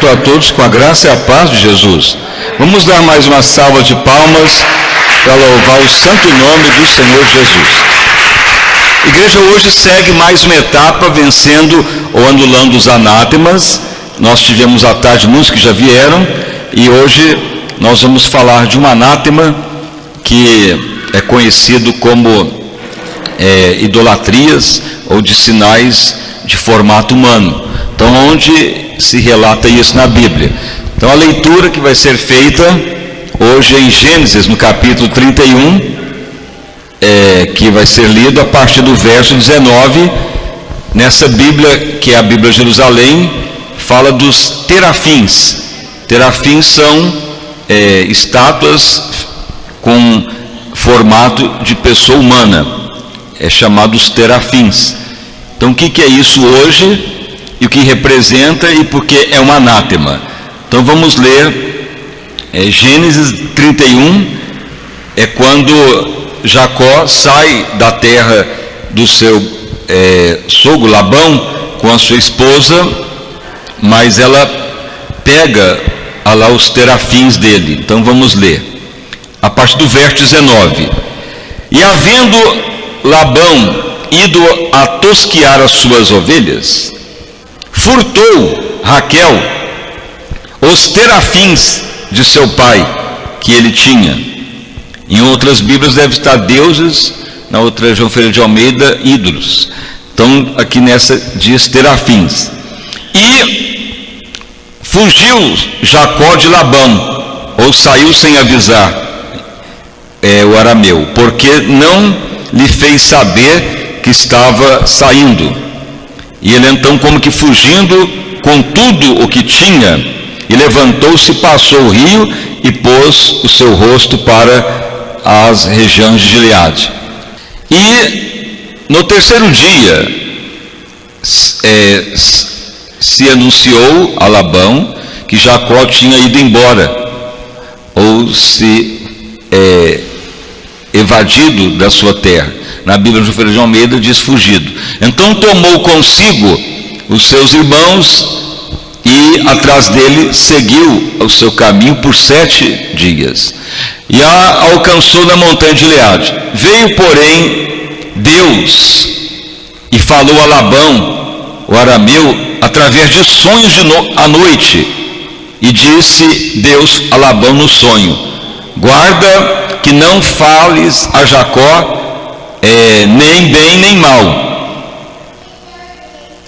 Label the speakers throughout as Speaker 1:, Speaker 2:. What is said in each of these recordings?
Speaker 1: encontro a todos com a graça e a paz de Jesus. Vamos dar mais uma salva de palmas para louvar o santo nome do Senhor Jesus. A igreja hoje segue mais uma etapa, vencendo ou anulando os anátemas. Nós tivemos à tarde muitos que já vieram, e hoje nós vamos falar de um anátema que é conhecido como idolatrias ou de sinais de formato humano. Então, onde se relata isso na Bíblia? Então, a leitura que vai ser feita hoje em Gênesis, no capítulo 31, que vai ser lido a partir do verso 19. Nessa Bíblia, que é a Bíblia Jerusalém, fala dos terafins. Terafins são estátuas com formato de pessoa humana, chamados terafins. Então, o que é isso hoje, e o que representa, e por que é um anátema? Então, vamos ler Gênesis 31, é quando Jacó sai da terra do seu sogro Labão com a sua esposa, mas ela pega lá os terafins dele. Então, vamos ler a partir do verso 19. E havendo Labão ido a tosquiar as suas ovelhas, furtou Raquel os terafins de seu pai que ele tinha. Em outras Bíblias deve estar deuses, na outra João Ferreira de Almeida, ídolos. Então aqui nessa diz terafins. E fugiu Jacó de Labão, ou saiu sem avisar o arameu, porque não lhe fez saber que estava saindo. E ele então, como que fugindo com tudo o que tinha, e levantou-se, passou o rio e pôs o seu rosto para as regiões de Gileade. E no terceiro dia se anunciou a Labão que Jacó tinha ido embora, ou se evadido da sua terra. Na Bíblia João Ferreira de Almeida diz fugido. Então tomou consigo os seus irmãos e atrás dele seguiu o seu caminho por 7 dias. E a alcançou na montanha de Gileade. Veio, porém, Deus e falou a Labão, o arameu, através de sonhos à noite. E disse Deus a Labão no sonho: guarda que não fales a Jacó nem bem nem mal.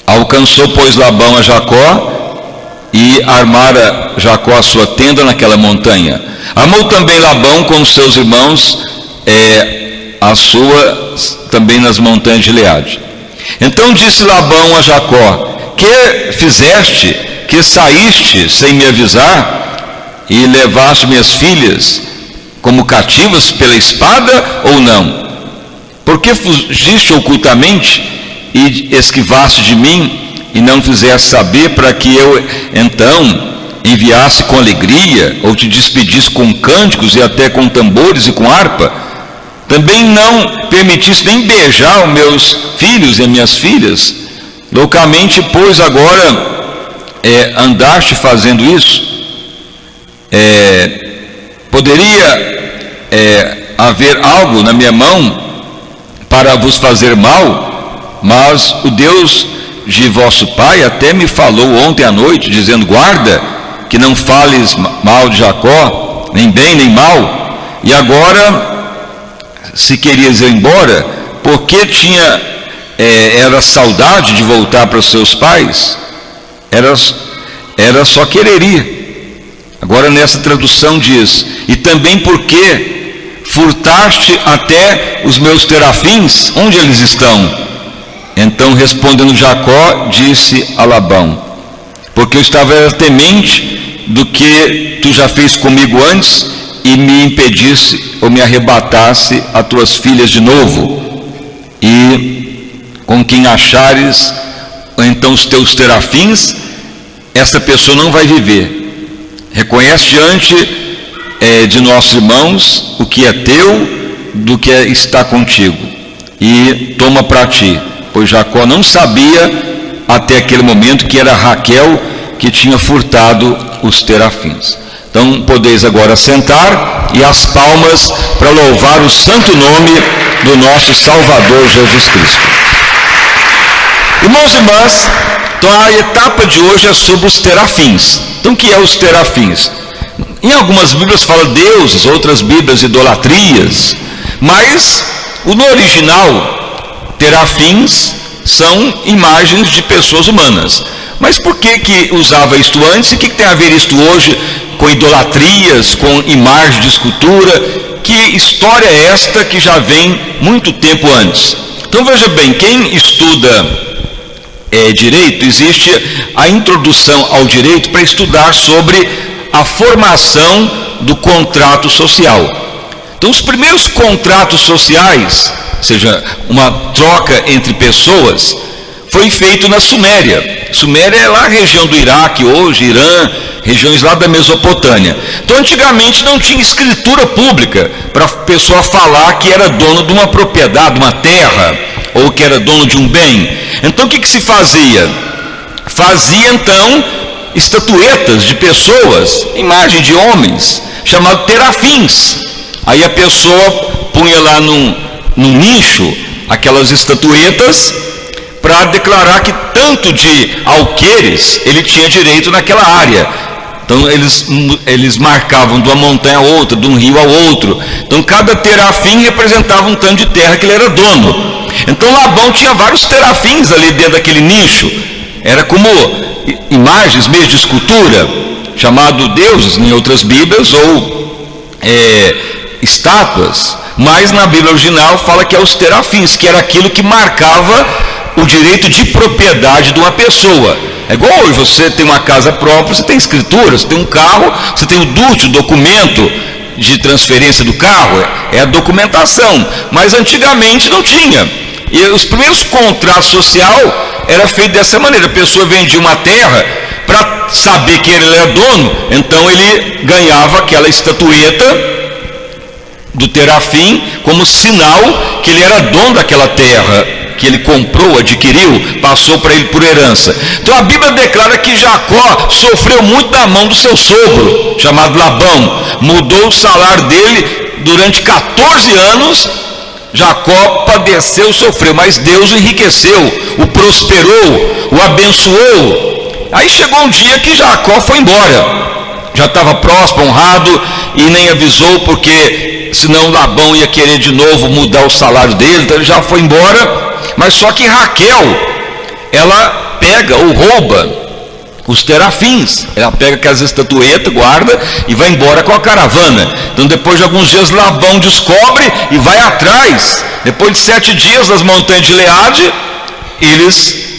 Speaker 1: Alcançou, pois, Labão a Jacó, e armara Jacó a sua tenda naquela montanha. Armou também Labão com os seus irmãos a sua também nas montanhas de Gileade. Então disse Labão a Jacó: que fizeste, que saíste sem me avisar, e levaste minhas filhas como cativas pela espada, ou não? Porque fugiste ocultamente e esquivaste de mim, e não fizeste saber, para que eu então enviasse com alegria, ou te despedisse com cânticos e até com tambores e com harpa? Também não permitiste nem beijar os meus filhos e as minhas filhas. Loucamente, pois, agora andaste fazendo isso? Poderia haver algo na minha mão para vos fazer mal? Mas o Deus de vosso pai até me falou ontem à noite, dizendo: guarda que não fales mal de Jacó, nem bem nem mal. E agora, se querias ir embora, porque era saudade de voltar para os seus pais? Era só querer ir. Agora nessa tradução diz: e também porque furtaste até os meus terafins, onde eles estão? Então, respondendo Jacó, disse a Labão: porque eu estava temente do que tu já fez comigo antes, e me impedisse ou me arrebatasse as tuas filhas de novo. E com quem achares então os teus terafins, essa pessoa não vai viver. Reconhece diante de nossos irmãos o que é teu, do que está contigo, e toma para ti. Pois Jacó não sabia até aquele momento que era Raquel que tinha furtado os terafins. Então podeis agora sentar e as palmas para louvar o santo nome do nosso Salvador Jesus Cristo. Irmãos e irmãs, então a etapa de hoje é sobre os terafins. Então o que é os terafins? Em algumas Bíblias fala deuses, outras Bíblias idolatrias, mas no original, terafins são imagens de pessoas humanas. Mas por que usava isto antes e o que tem a ver isto hoje com idolatrias, com imagens de escultura? Que história é esta que já vem muito tempo antes? Então veja bem, quem estuda direito, existe a introdução ao direito para estudar sobre a formação do contrato social. Então os primeiros contratos sociais, ou seja, uma troca entre pessoas, foi feito na Suméria. Suméria é lá a região do Iraque hoje, Irã, regiões lá da Mesopotâmia. Então antigamente não tinha escritura pública para a pessoa falar que era dono de uma propriedade, de uma terra, ou que era dono de um bem. Então o que se fazia? Fazia então estatuetas de pessoas, imagem de homens, chamado terafins. Aí a pessoa punha lá num nicho aquelas estatuetas para declarar que tanto de alqueires ele tinha direito naquela área. Então eles marcavam de uma montanha a outra, de um rio a outro. Então cada terafim representava um tanto de terra que ele era dono. Então Labão tinha vários terafins ali dentro daquele nicho. Era como imagens, meios de escultura, chamado deuses em outras Bíblias, ou estátuas. Mas na Bíblia original fala que é os terafins, que era aquilo que marcava o direito de propriedade de uma pessoa. É igual hoje, você tem uma casa própria, você tem escritura, você tem um carro, você tem o DUT, o documento de transferência do carro, é a documentação. Mas antigamente não tinha. E os primeiros contratos sociais era feito dessa maneira. A pessoa vendia uma terra para saber que ele era dono, então ele ganhava aquela estatueta do terafim como sinal que ele era dono daquela terra, que ele comprou, adquiriu, passou para ele por herança. Então a Bíblia declara que Jacó sofreu muito da mão do seu sogro, chamado Labão. Mudou o salário dele durante 14 anos. Jacó padeceu, sofreu, mas Deus o enriqueceu, o prosperou, o abençoou. Aí chegou um dia que Jacó foi embora, já estava próspero, honrado, e nem avisou, porque senão Labão ia querer de novo mudar o salário dele, então ele já foi embora. Mas só que Raquel, ela pega ou rouba os terafins, ela pega aquelas estatuetas, guarda e vai embora com a caravana. Então depois de alguns dias Labão descobre e vai atrás. Depois de 7 dias nas montanhas de Gileade, eles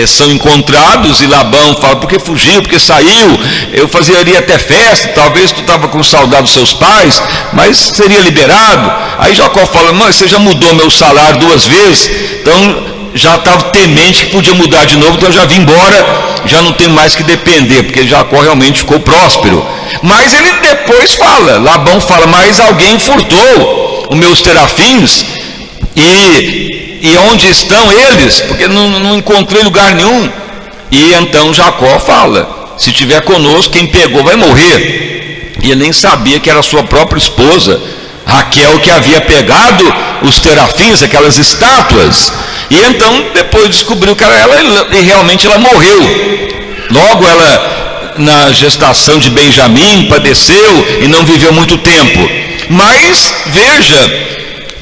Speaker 1: são encontrados, e Labão fala: por que fugiu, por que saiu? Eu fazeria até festa, talvez tu estava com saudade dos seus pais, mas seria liberado. Aí Jacó fala: mãe, você já mudou meu salário 2 vezes, então já estava temente que podia mudar de novo, então eu já vim embora, já não tem mais que depender, porque Jacó realmente ficou próspero. Mas ele depois fala, Labão fala: mas alguém furtou os meus terafins, e onde estão eles? Porque não encontrei lugar nenhum. E então Jacó fala: se tiver conosco, quem pegou vai morrer. E ele nem sabia que era a sua própria esposa Raquel que havia pegado os terafins, aquelas estátuas. E então depois descobriu que era ela, e realmente ela morreu. Logo ela, na gestação de Benjamim, padeceu e não viveu muito tempo. Mas veja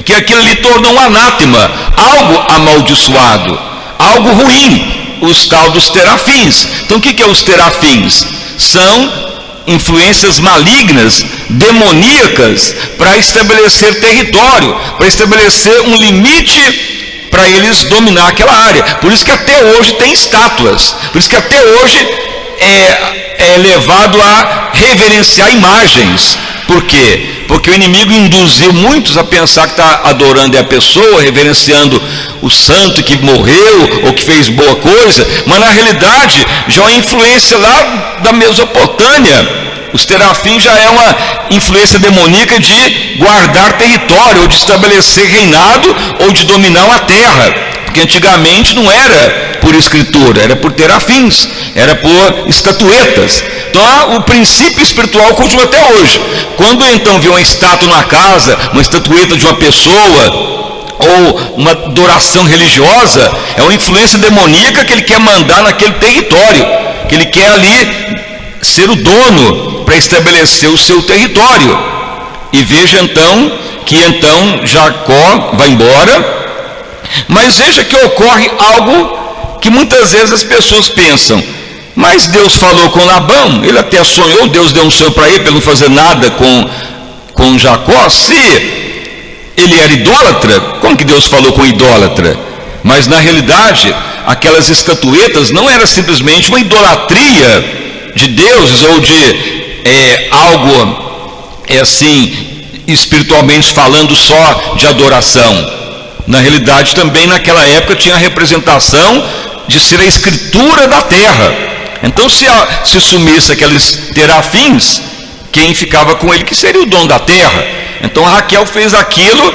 Speaker 1: que aquilo lhe tornou um anátema, algo amaldiçoado, algo ruim, os tal dos terafins. Então o que é os terafins? São influências malignas, demoníacas, para estabelecer território, para estabelecer um limite para eles dominar aquela área. Por isso que até hoje tem estátuas, por isso que até hoje é levado a reverenciar imagens. Por quê? Porque o inimigo induziu muitos a pensar que está adorando a pessoa, reverenciando o santo que morreu ou que fez boa coisa, mas na realidade já é uma influência lá da Mesopotâmia. Os terafins já é uma influência demoníaca de guardar território, ou de estabelecer reinado, ou de dominar uma terra. Porque antigamente não era por escritura, era por terafins, era por estatuetas. Então o princípio espiritual continua até hoje. Quando então vê uma estátua numa casa, uma estatueta de uma pessoa, ou uma adoração religiosa, é uma influência demoníaca que ele quer mandar naquele território, que ele quer ali ser o dono para estabelecer o seu território. E veja então que então Jacó vai embora, mas veja que ocorre algo que muitas vezes as pessoas pensam: mas Deus falou com Labão, ele até sonhou, Deus deu um sonho para ele não fazer nada com Jacó. Se ele era idólatra, como que Deus falou com o idólatra? Mas na realidade, aquelas estatuetas não era simplesmente uma idolatria de deuses ou de algo assim, espiritualmente falando, só de adoração. Na realidade também naquela época tinha a representação de ser a escritura da terra. Então se sumisse aqueles terafins, quem ficava com ele que seria o dono da terra? Então Raquel fez aquilo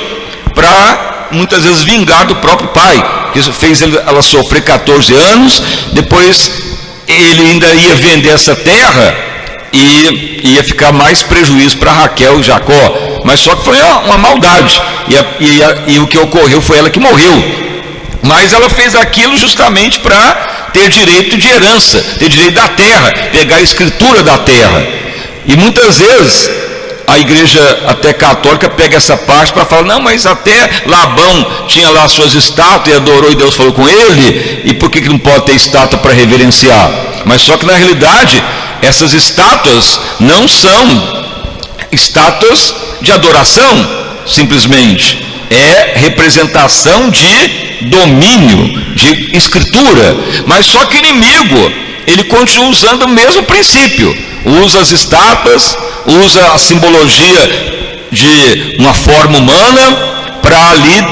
Speaker 1: para muitas vezes vingar do próprio pai, que fez ela sofrer 14 anos, depois ele ainda ia vender essa terra e ia ficar mais prejuízo para Raquel e Jacó. Mas só que foi uma maldade, e o que ocorreu foi ela que morreu. Mas ela fez aquilo justamente para ter direito de herança, ter direito da terra, pegar a escritura da terra. E muitas vezes a igreja até católica pega essa parte para falar: não, mas até Labão tinha lá suas estátuas e adorou e Deus falou com ele, e por que não pode ter estátua para reverenciar? Mas só que na realidade essas estátuas não são estátuas de adoração, simplesmente é representação de domínio, de escritura. Mas só que o inimigo, ele continua usando o mesmo princípio, usa as estátuas, usa a simbologia de uma forma humana para ali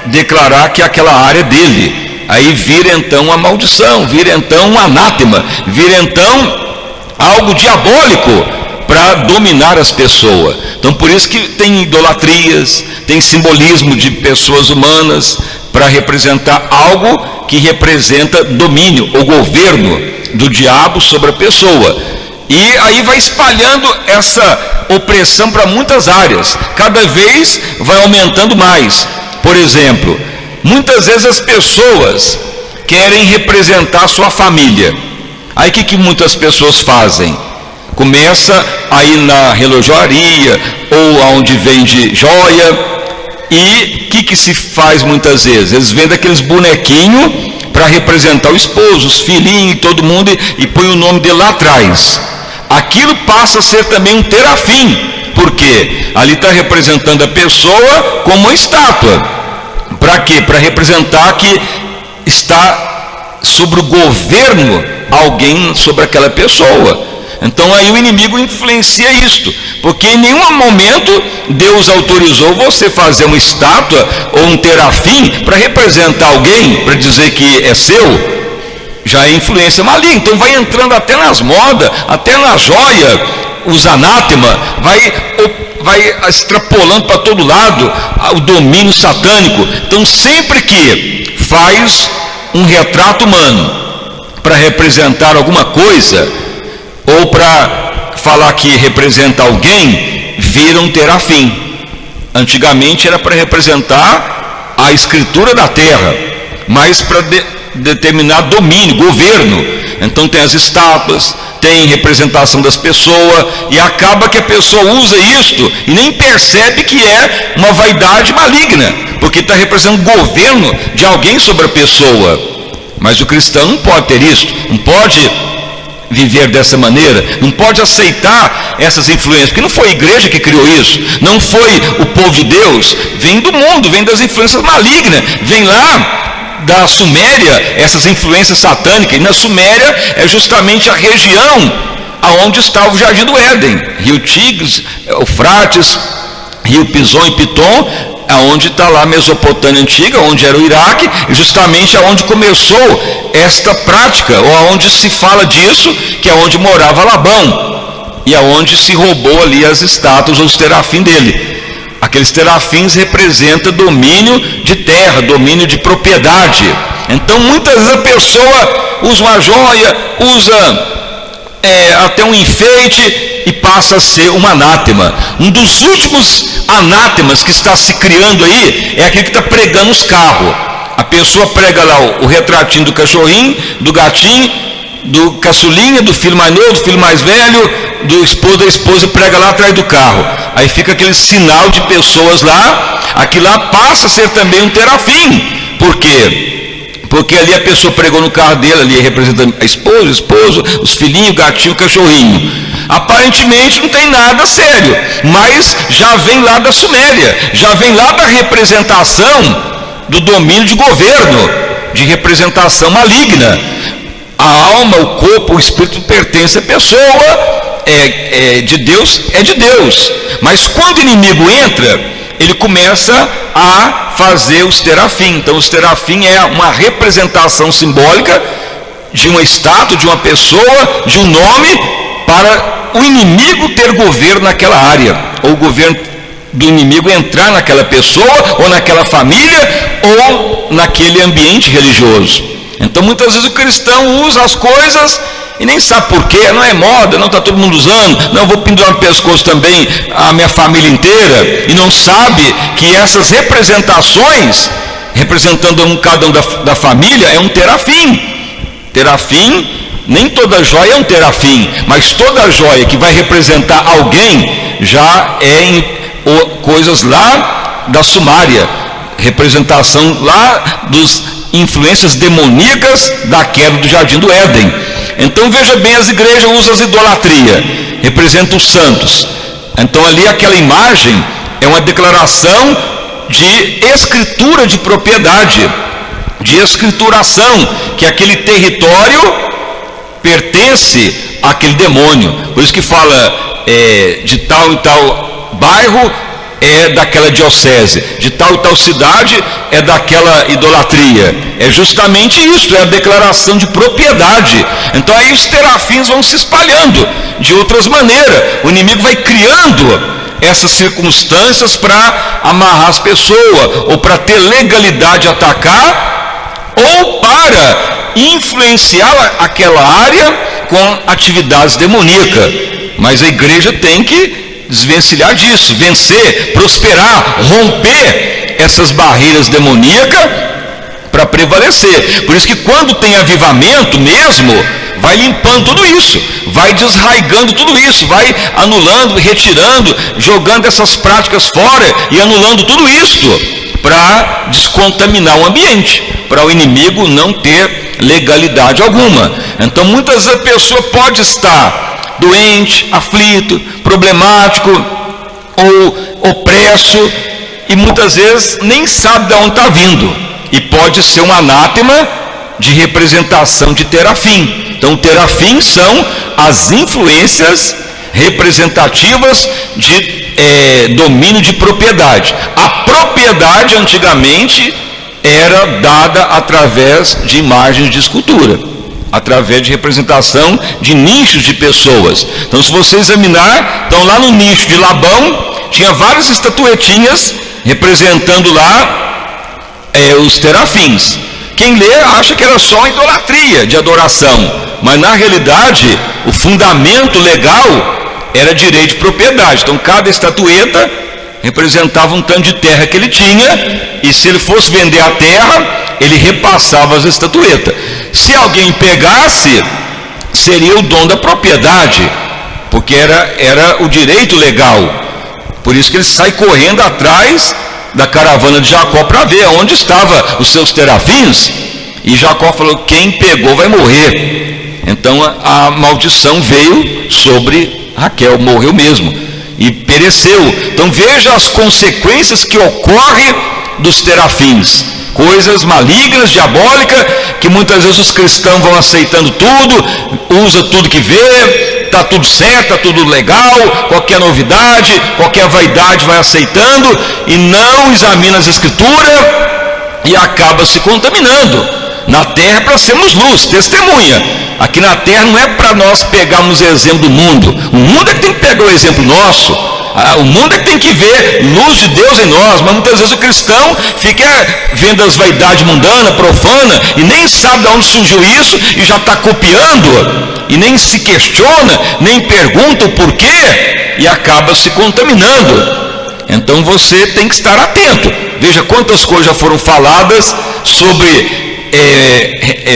Speaker 1: declarar que aquela área é dele. Aí vira então uma maldição, vira então um anátema, vira então algo diabólico para dominar as pessoas. Então por isso que tem idolatrias, tem simbolismo de pessoas humanas para representar algo que representa domínio ou governo do diabo sobre a pessoa. E aí vai espalhando essa opressão para muitas áreas, cada vez vai aumentando mais. Por exemplo, muitas vezes as pessoas querem representar a sua família. Aí o que muitas pessoas fazem? Começa a ir na relojoaria ou aonde vende joia, e o que se faz muitas vezes? Eles vendem aqueles bonequinhos para representar o esposo, os filhinhos e todo mundo, e põe o nome dele lá atrás. Aquilo passa a ser também um terafim, porque ali está representando a pessoa como uma estátua. Para quê? Para representar que está sobre o governo alguém sobre aquela pessoa. Então aí o inimigo influencia isto, porque em nenhum momento Deus autorizou você fazer uma estátua ou um terafim para representar alguém, para dizer que é seu. Já é influência maligna. Então vai entrando até nas modas, até na joia, os anátema, vai extrapolando para todo lado o domínio satânico. Então sempre que faz um retrato humano para representar alguma coisa, ou para falar que representa alguém, vira um terafim. Antigamente era para representar a escritura da terra, mas para determinar domínio, governo. Então tem as estátuas, tem representação das pessoas, e acaba que a pessoa usa isto e nem percebe que é uma vaidade maligna, porque está representando o governo de alguém sobre a pessoa. Mas o cristão não pode ter isso, não pode viver dessa maneira, não pode aceitar essas influências, porque não foi a igreja que criou isso, não foi o povo de Deus, vem do mundo, vem das influências malignas, vem lá da Suméria, essas influências satânicas. E na Suméria é justamente a região aonde estava o Jardim do Éden, Rio Tigres, Eufrates, Rio Pison e Pitom, aonde está lá a Mesopotâmia antiga, onde era o Iraque, e justamente aonde começou esta prática, ou aonde se fala disso, que é onde morava Labão, e aonde se roubou ali as estátuas ou os terafim dele. Aqueles terafins representam domínio de terra, domínio de propriedade. Então muitas vezes a pessoa usa uma joia, usa até um enfeite e passa a ser um anátema. Um dos últimos anátemas que está se criando aí é aquele que está pregando os carros. A pessoa prega lá o retratinho do cachorrinho, do gatinho, do caçulinha, do filho mais novo, do filho mais velho, do esposo, da esposa, prega lá atrás do carro. Aí fica aquele sinal de pessoas lá. Aquilo lá passa a ser também um terafim. Por quê? Porque ali a pessoa pregou no carro dele, ali representando a esposa, o esposo, os filhinhos, o gatinho, o cachorrinho. Aparentemente não tem nada sério, mas já vem lá da Suméria, já vem lá da representação do domínio de governo, de representação maligna. A alma, o corpo, o espírito pertence à pessoa, de Deus, é de Deus. Mas quando o inimigo entra, ele começa a fazer os terafim. Então os terafim é uma representação simbólica de uma estátua, de uma pessoa, de um nome, para o inimigo ter governo naquela área, ou o governo do inimigo entrar naquela pessoa, ou naquela família, ou naquele ambiente religioso. Então muitas vezes o cristão usa as coisas e nem sabe por quê, não é moda, não está todo mundo usando, não vou pendurar no pescoço também a minha família inteira, e não sabe que essas representações, representando cada um da família, é um terafim. Terafim, nem toda joia é um terafim, mas toda joia que vai representar alguém já é em coisas lá da Sumária, representação lá dos influências demoníacas da queda do Jardim do Éden. Então veja bem, as igrejas usam as idolatria, representam os santos. Então ali aquela imagem é uma declaração de escritura de propriedade, de escrituração, que aquele território pertence àquele demônio. Por isso que fala de tal e tal bairro é daquela diocese, de tal e tal cidade é daquela idolatria. É justamente isso, é a declaração de propriedade. Então aí os terafins vão se espalhando de outras maneiras. O inimigo vai criando essas circunstâncias para amarrar as pessoas, ou para ter legalidade de atacar, ou para influenciar aquela área com atividades demoníacas. Mas a igreja tem que desvencilhar disso, vencer, prosperar, romper essas barreiras demoníacas para prevalecer. Por isso que quando tem avivamento mesmo, vai limpando tudo isso, vai desraigando tudo isso, vai anulando, retirando, jogando essas práticas fora e anulando tudo isto para descontaminar o ambiente, para o inimigo não ter legalidade alguma. Então muitas vezes a pessoa pode estar doente, aflito, problemático ou opresso, e muitas vezes nem sabe de onde está vindo, e pode ser um anátema de representação de terafim. Então terafim são as influências representativas de domínio de propriedade. A propriedade antigamente era dada através de imagens de escultura, através de representação de nichos de pessoas. Então se você examinar, então lá no nicho de Labão tinha várias estatuetinhas representando lá os terafins. Quem lê acha que era só uma idolatria de adoração, mas na realidade o fundamento legal era direito de propriedade. Então cada estatueta representava um tanto de terra que ele tinha, e se ele fosse vender a terra, ele repassava as estatuetas. Se alguém pegasse, seria o dono da propriedade, porque era o direito legal. Por isso que ele sai correndo atrás da caravana de Jacó para ver onde estavam os seus terafins, e Jacó falou: quem pegou vai morrer. Então a maldição veio sobre Raquel, morreu mesmo e pereceu. Então veja as consequências que ocorrem dos terafins, coisas malignas, diabólicas, que muitas vezes os cristãos vão aceitando tudo, usa tudo que vê, está tudo certo, está tudo legal, qualquer novidade, qualquer vaidade vai aceitando, e não examina as escrituras e acaba se contaminando. Na terra é para sermos luz, testemunha. Aqui na terra não é para nós pegarmos exemplo do mundo. O mundo é que tem que pegar o exemplo nosso. O mundo é que tem que ver luz de Deus em nós, mas muitas vezes o cristão fica vendo as vaidades mundanas, profana, e nem sabe de onde surgiu isso, e já está copiando, e nem se questiona, nem pergunta o porquê, e acaba se contaminando. Então você tem que estar atento. Veja quantas coisas já foram faladas sobre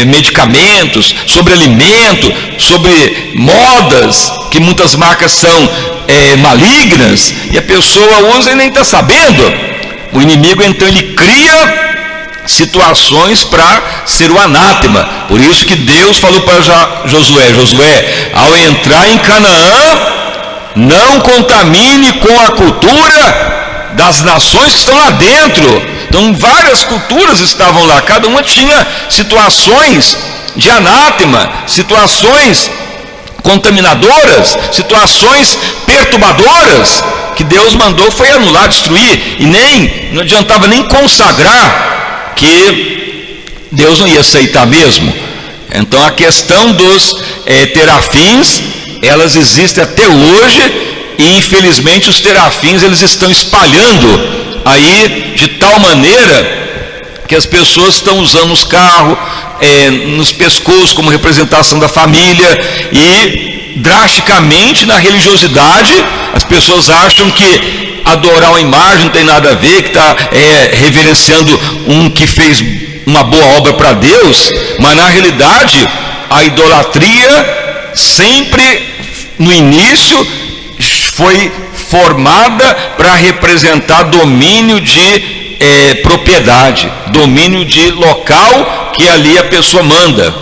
Speaker 1: medicamentos, sobre alimento, sobre modas, que muitas marcas são malignas, e a pessoa usa e nem está sabendo. O inimigo então ele cria situações para ser o anátema. Por isso que Deus falou para Josué, ao entrar em Canaã, não contamine com a cultura das nações que estão lá dentro. Então várias culturas estavam lá, cada uma tinha situações de anátema, situações contaminadoras, situações perturbadoras, que Deus mandou foi anular, destruir, e não adiantava nem consagrar, que Deus não ia aceitar mesmo. Então a questão dos terafins, elas existem até hoje, e infelizmente os terafins eles estão espalhando aí de tal maneira que as pessoas estão usando os carros, nos pescoços como representação da família, e drasticamente na religiosidade as pessoas acham que adorar uma imagem não tem nada a ver, que está reverenciando um que fez uma boa obra para Deus, mas na realidade a idolatria sempre no início foi formada para representar domínio de propriedade, domínio de local que ali a pessoa manda.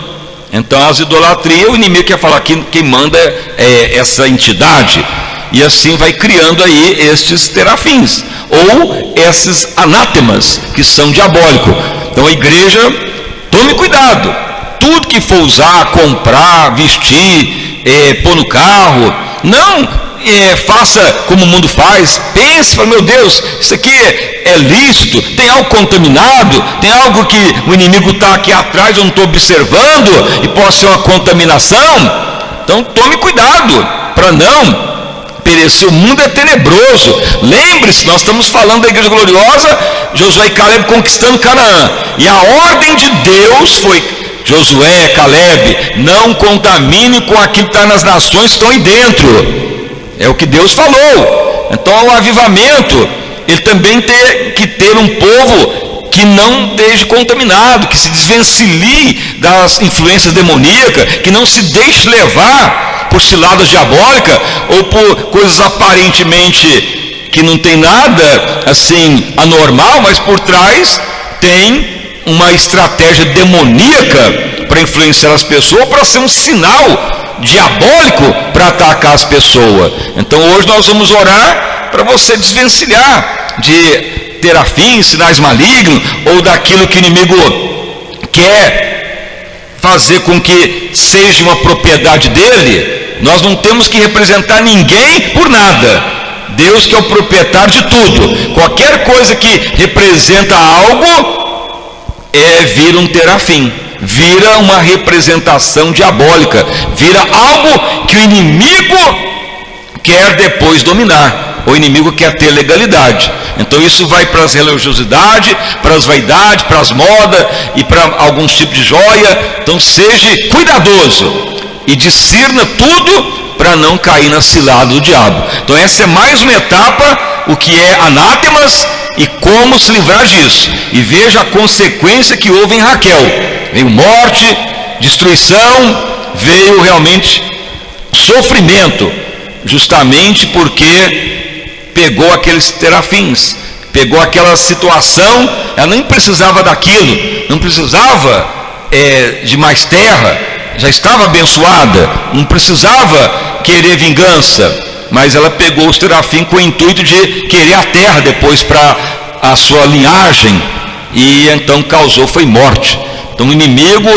Speaker 1: Então as idolatrias, o inimigo quer falar que quem manda é essa entidade, e assim vai criando aí estes terafins, ou esses anátemas que são diabólicos. Então a igreja, tome cuidado, tudo que for usar, comprar, vestir, pôr no carro, não faça como o mundo faz, pense, fala, meu Deus, isso aqui é lícito, tem algo contaminado, tem algo que o inimigo está aqui atrás, eu não estou observando, e pode ser uma contaminação. Então tome cuidado, para não perecer. O mundo é tenebroso. Lembre-se, nós estamos falando da igreja gloriosa, Josué e Caleb conquistando Canaã, e a ordem de Deus foi: Josué, Caleb, não contamine com aquilo que está nas nações que estão aí dentro. É o que Deus falou. Então o avivamento, ele também tem que ter um povo que não esteja contaminado, que se desvencilhe das influências demoníacas, que não se deixe levar por ciladas diabólicas ou por coisas aparentemente que não tem nada assim anormal, mas por trás tem uma estratégia demoníaca para influenciar as pessoas, para ser um sinal diabólico para atacar as pessoas. Então hoje nós vamos orar para você desvencilhar de terafins, sinais malignos, ou daquilo que o inimigo quer fazer com que seja uma propriedade dele. Nós não temos que representar ninguém por nada. Deus que é o proprietário de tudo. Qualquer coisa que representa algo vira um terafim, vira uma representação diabólica, vira algo que o inimigo quer depois dominar. O inimigo quer ter legalidade. Então isso vai para as religiosidades, para as vaidades, para as modas e para alguns tipos de joia. Então seja cuidadoso e discirna tudo para não cair na cilada do diabo. Então essa é mais uma etapa, o que é anátemas e como se livrar disso. E veja a consequência que houve em Raquel. Veio morte, destruição, veio realmente sofrimento, justamente porque pegou aqueles terafins, pegou aquela situação. Ela nem precisava daquilo, não precisava de mais terra, já estava abençoada, não precisava querer vingança, mas ela pegou os terafins com o intuito de querer a terra depois para a sua linhagem, e então causou foi morte. Então o inimigo,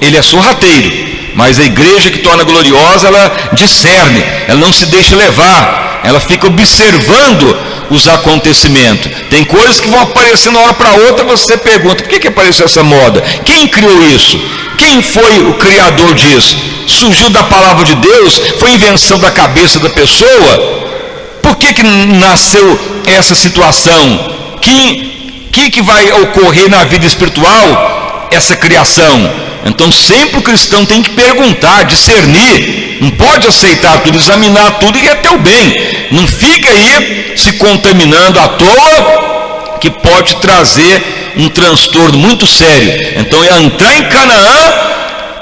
Speaker 1: ele é sorrateiro, mas a igreja que torna gloriosa, ela discerne, ela não se deixa levar, ela fica observando os acontecimentos. Tem coisas que vão aparecer de uma hora para outra, você pergunta, por que apareceu essa moda? Quem criou isso? Quem foi o criador disso? Surgiu da palavra de Deus? Foi invenção da cabeça da pessoa? Por que nasceu essa situação? Que vai ocorrer na vida espiritual essa criação? Então sempre o cristão tem que perguntar, discernir, não pode aceitar tudo, examinar tudo e é teu bem. Não fica aí se contaminando à toa, que pode trazer um transtorno muito sério. Então entrar em Canaã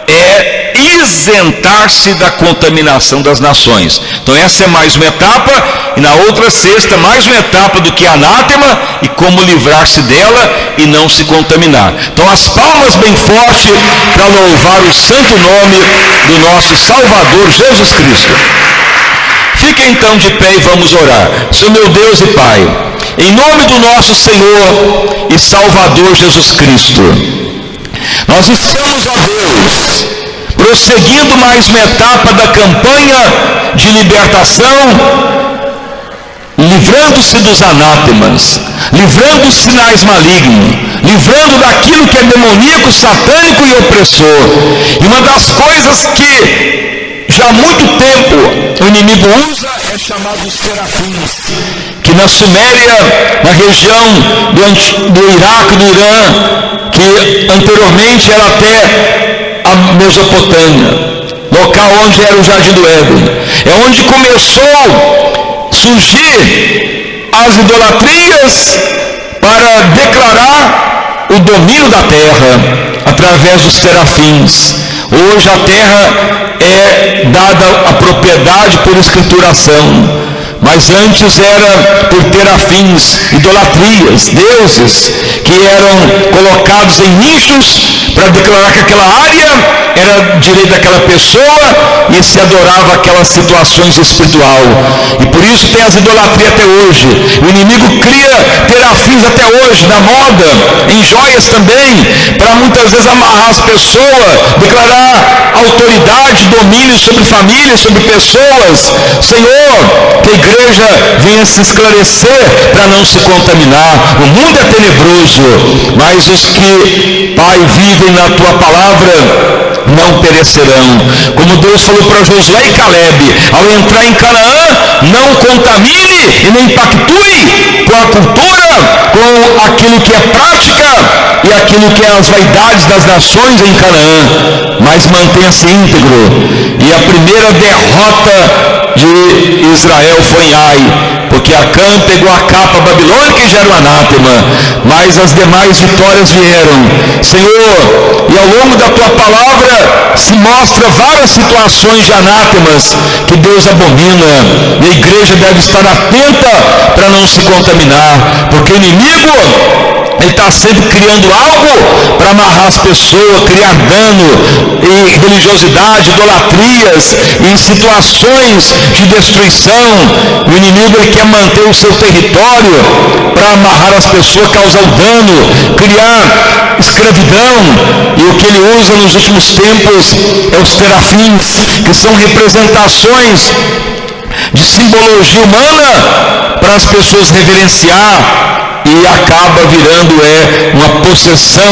Speaker 1: é isentar-se da contaminação das nações. Então essa é mais uma etapa, e na outra sexta mais uma etapa do que anátema e como livrar-se dela e não se contaminar. Então as palmas bem forte para louvar o santo nome do nosso Salvador Jesus Cristo. Fiquem então de pé e vamos orar. Senhor meu Deus e Pai, em nome do nosso Senhor e Salvador Jesus Cristo, nós estamos, ó Deus, prosseguindo mais uma etapa da campanha de libertação, livrando-se dos anátemas, livrando os sinais malignos, livrando daquilo que é demoníaco, satânico e opressor. E uma das coisas que já há muito tempo o inimigo usa é chamado os serafins, que na Suméria, na região do Iraque, do Irã, que anteriormente era até a Mesopotâmia, local onde era o Jardim do Éden, é onde começou a surgir as idolatrias para declarar o domínio da terra através dos serafins. Hoje a terra é dada a propriedade por escrituração, mas antes era por terafins, idolatrias, deuses que eram colocados em nichos para declarar que aquela área era direito daquela pessoa e se adorava aquelas situações espiritual. E por isso tem as idolatrias até hoje. O inimigo cria terafins até hoje, na moda, em joias também, para muitas vezes amarrar as pessoas, declarar autoridade, domínio sobre famílias, sobre pessoas. Senhor, que a igreja venha se esclarecer para não se contaminar. O mundo é tenebroso, mas os que, Pai, vivem na tua palavra não perecerão. Como Deus falou para Josué e Caleb, ao entrar em Canaã, não contamine e nem pactue com a cultura, com aquilo que é prática e aquilo que é as vaidades das nações em Canaã, mas mantenha-se íntegro. E a primeira derrota de Israel foi em Ai, porque Acã pegou a capa babilônica e já era um anátema, mas as demais vitórias vieram. Senhor, e ao longo da tua palavra se mostra várias situações de anátemas que Deus abomina, e a igreja deve estar atenta para não se contaminar, porque o inimigo, ele está sempre criando algo para amarrar as pessoas, criar dano e religiosidade, idolatrias e situações de destruição. O inimigo, ele quer manter o seu território para amarrar as pessoas, causar dano, criar escravidão. E o que ele usa nos últimos tempos é os terafins, que são representações de simbologia humana para as pessoas reverenciar, e acaba virando uma possessão,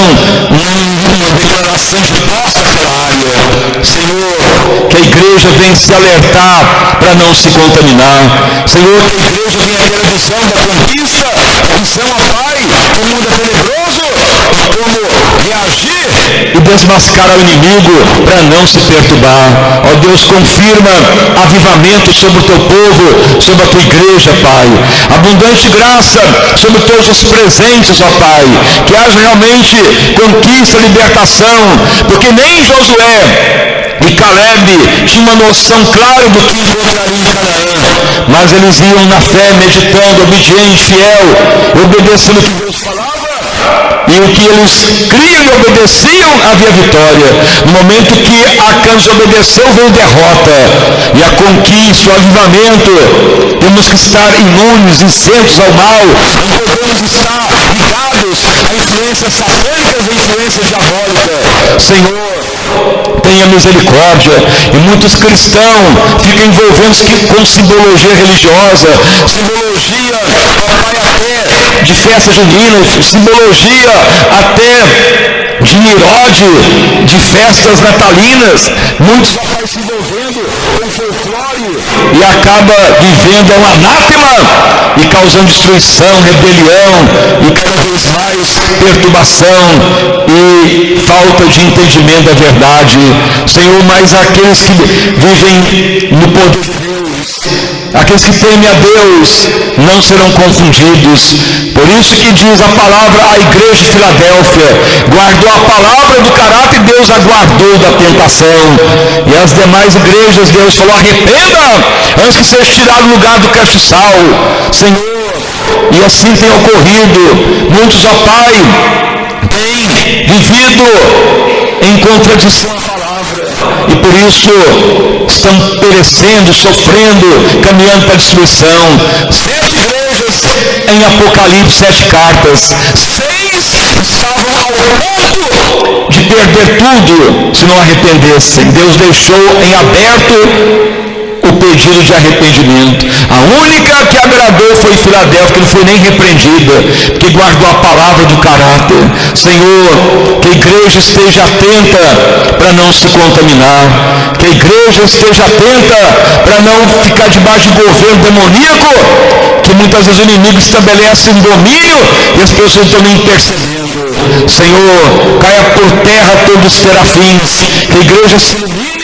Speaker 1: uma declaração de posse naquela área. Senhor, que a igreja venha se alertar para não se contaminar. Senhor, que a igreja venha ter a visão da conquista, a visão, ó Pai, que o mundo é tenebroso, como reagir e desmascarar o inimigo para não se perturbar. Ó Deus, confirma avivamento sobre o teu povo, sobre a tua igreja, Pai. Abundante graça sobre todos os presentes, ó Pai. Que haja realmente conquista, libertação, porque nem Josué e Caleb tinham uma noção clara do que encontrariam em Canaã, mas eles iam na fé, meditando, obediente, fiel, obedecendo o que Deus falava. E o que eles criam e obedeciam, havia vitória. No momento que Acã desobedeceu, veio derrota. E a conquista, o avivamento, temos que estar imunes, isentos ao mal. Não podemos estar ligados a influências satânicas e influências diabólicas. Senhor, tenha misericórdia. E muitos cristãos ficam envolvidos com simbologia religiosa, simbologia, papai, até de festa junina, simbologia até de Nirode, de festas natalinas. Muitos papai se envolvendo com folclore, e acaba vivendo um anátema e causando destruição, rebelião e cada vez mais perturbação e falta de entendimento da verdade. Senhor, mas aqueles que vivem no poder de Deus, aqueles que temem a Deus, não serão confundidos. Por isso que diz a palavra à igreja de Filadélfia: guardou a palavra do caráter, Deus a guardou da tentação. E as demais igrejas, Deus falou: arrependa, antes que seja tirado o lugar do castiçal. Senhor, e assim tem ocorrido. Muitos, ó Pai, têm vivido em contradição à palavra, e por isso estão perecendo, sofrendo, caminhando para a destruição. 7 igrejas em Apocalipse, 7 cartas. 6 estavam ao ponto de perder tudo se não arrependessem. Deus deixou em aberto o pedido de arrependimento. A única que agradou foi Filadélfia, que não foi nem repreendida, que guardou a palavra do caráter. Senhor, que a igreja esteja atenta para não se contaminar, que a igreja esteja atenta para não ficar debaixo de governo demoníaco, que muitas vezes o inimigo estabelece um domínio e as pessoas estão nem percebendo. Senhor, caia por terra todos os serafins, que a igreja se ilumine,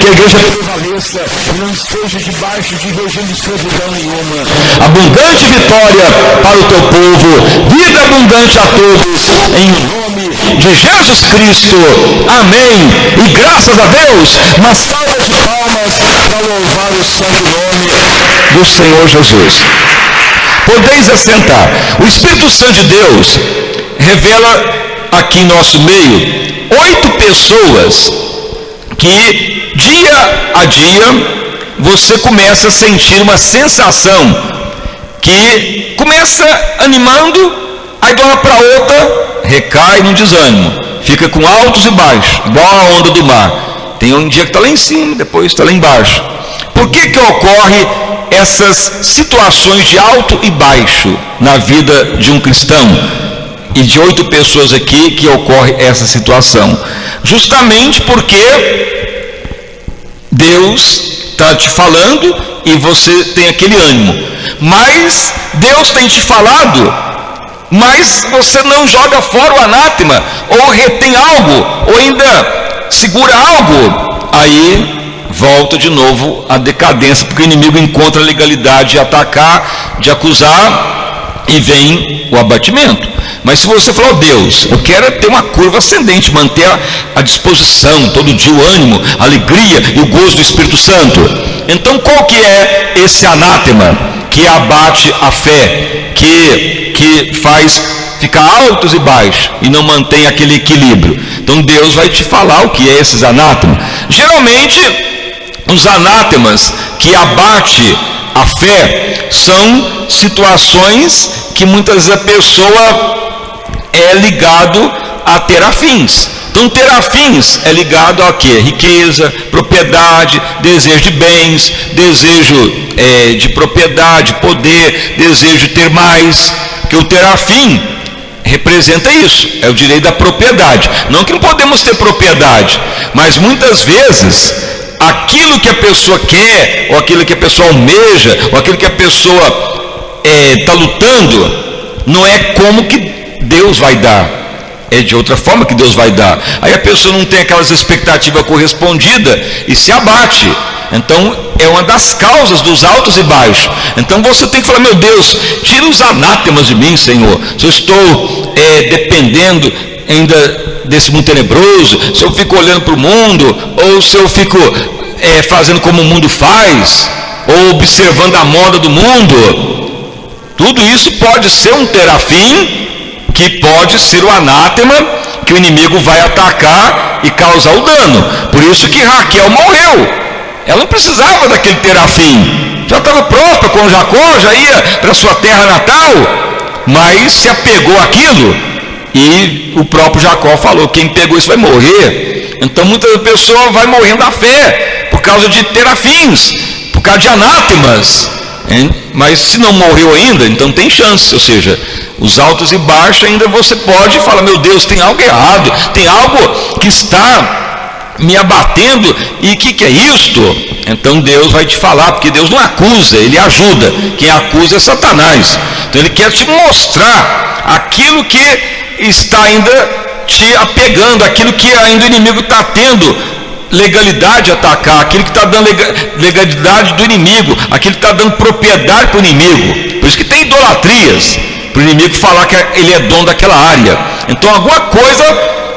Speaker 1: que a igreja prevaleça e não esteja debaixo de regime de escravidão nenhuma. Abundante vitória para o teu povo, vida abundante a todos, em nome de Jesus Cristo. Amém. E graças a Deus, uma salva de palmas para louvar o santo nome do Senhor Jesus. Podeis assentar. O Espírito Santo de Deus revela aqui em nosso meio 8 pessoas que dia a dia você começa a sentir uma sensação que começa animando, aí de uma para outra recai no desânimo, fica com altos e baixos, igual a onda do mar. Tem um dia que está lá em cima, depois está lá embaixo. Por que ocorre essas situações de alto e baixo na vida de um cristão? E de 8 pessoas aqui que ocorre essa situação, justamente porque Deus está te falando e você tem aquele ânimo, mas Deus tem te falado, mas você não joga fora o anátema, ou retém algo, ou ainda segura algo, aí volta de novo a decadência, porque o inimigo encontra a legalidade de atacar, de acusar, e vem o abatimento. Mas se você falar: Deus, eu quero ter uma curva ascendente, manter a disposição, todo dia o ânimo, a alegria e o gozo do Espírito Santo, então qual que é esse anátema que abate a fé, que faz ficar altos e baixos e não mantém aquele equilíbrio? Então Deus vai te falar o que é esses anátemas. Geralmente os anátemas que abate a fé são situações que muitas vezes a pessoa é ligado a ter afins. Então ter afins é ligado a quê? Riqueza, propriedade, desejo de bens, desejo de propriedade, poder, desejo de ter mais. Que o ter afim representa isso, é o direito da propriedade. Não que não podemos ter propriedade, mas muitas vezes aquilo que a pessoa quer, ou aquilo que a pessoa almeja, ou aquilo que a pessoa está lutando, não é como que Deus vai dar, é de outra forma que Deus vai dar. Aí a pessoa não tem aquelas expectativas correspondidas e se abate. Então é uma das causas dos altos e baixos. Então você tem que falar: meu Deus, tira os anátemas de mim, Senhor. Se eu estou dependendo ainda desse mundo tenebroso, se eu fico olhando para o mundo, ou se eu fico fazendo como o mundo faz, ou observando a moda do mundo, tudo isso pode ser um terafim, que pode ser o anátema que o inimigo vai atacar e causar o dano. Por isso que Raquel morreu. Ela não precisava daquele terafim, já estava pronta com Jacó, já ia para sua terra natal, mas se apegou àquilo, e o próprio Jacó falou: quem pegou isso vai morrer. Então muitas pessoas vai morrendo da fé por causa de terafins, por causa de anátemas, hein? Mas se não morreu ainda, então tem chance. Ou seja, os altos e baixos ainda você pode falar: meu Deus, tem algo errado, tem algo que está me abatendo. E o que é isto? Então Deus vai te falar, porque Deus não acusa, Ele ajuda. Quem acusa é Satanás. Então Ele quer te mostrar aquilo que está ainda te apegando, aquilo que ainda o inimigo está tendo legalidade de atacar, aquilo que está dando legalidade do inimigo, aquilo que está dando propriedade para o inimigo. Por isso que tem idolatrias, para o inimigo falar que ele é dono daquela área. Então alguma coisa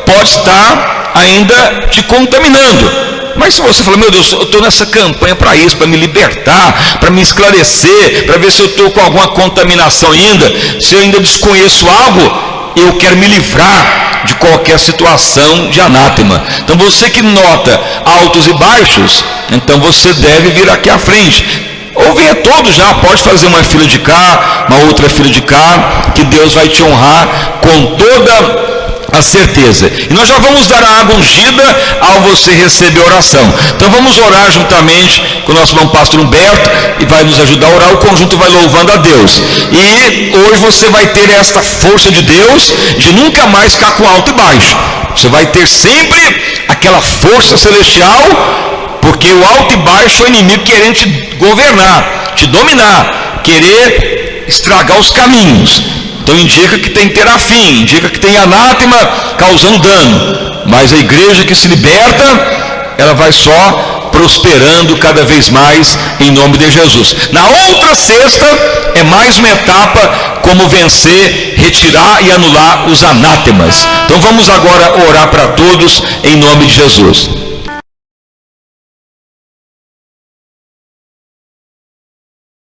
Speaker 1: pode estar ainda te contaminando. Mas se você falar, meu Deus, eu estou nessa campanha para isso, para me libertar, para me esclarecer, para ver se eu estou com alguma contaminação ainda, se eu ainda desconheço algo, eu quero me livrar de qualquer situação de anátema. Então você que nota altos e baixos, então você deve vir aqui à frente. Ou venha todo já, pode fazer uma fila de cá, uma outra fila de cá, que Deus vai te honrar com toda a certeza. E nós já vamos dar a água ungida ao você receber a oração. Então vamos orar juntamente com o nosso irmão pastor Humberto, e vai nos ajudar a orar, o conjunto vai louvando a Deus. E hoje você vai ter esta força de Deus, de nunca mais ficar com alto e baixo. Você vai ter sempre aquela força celestial, porque o alto e baixo é o inimigo querendo te governar, te dominar, querer estragar os caminhos. Então indica que tem terafim, indica que tem anátema causando dano. Mas a igreja que se liberta, ela vai só prosperando cada vez mais em nome de Jesus. Na outra sexta é mais uma etapa como vencer, retirar e anular os anátemas. Então vamos agora orar para todos em nome de Jesus.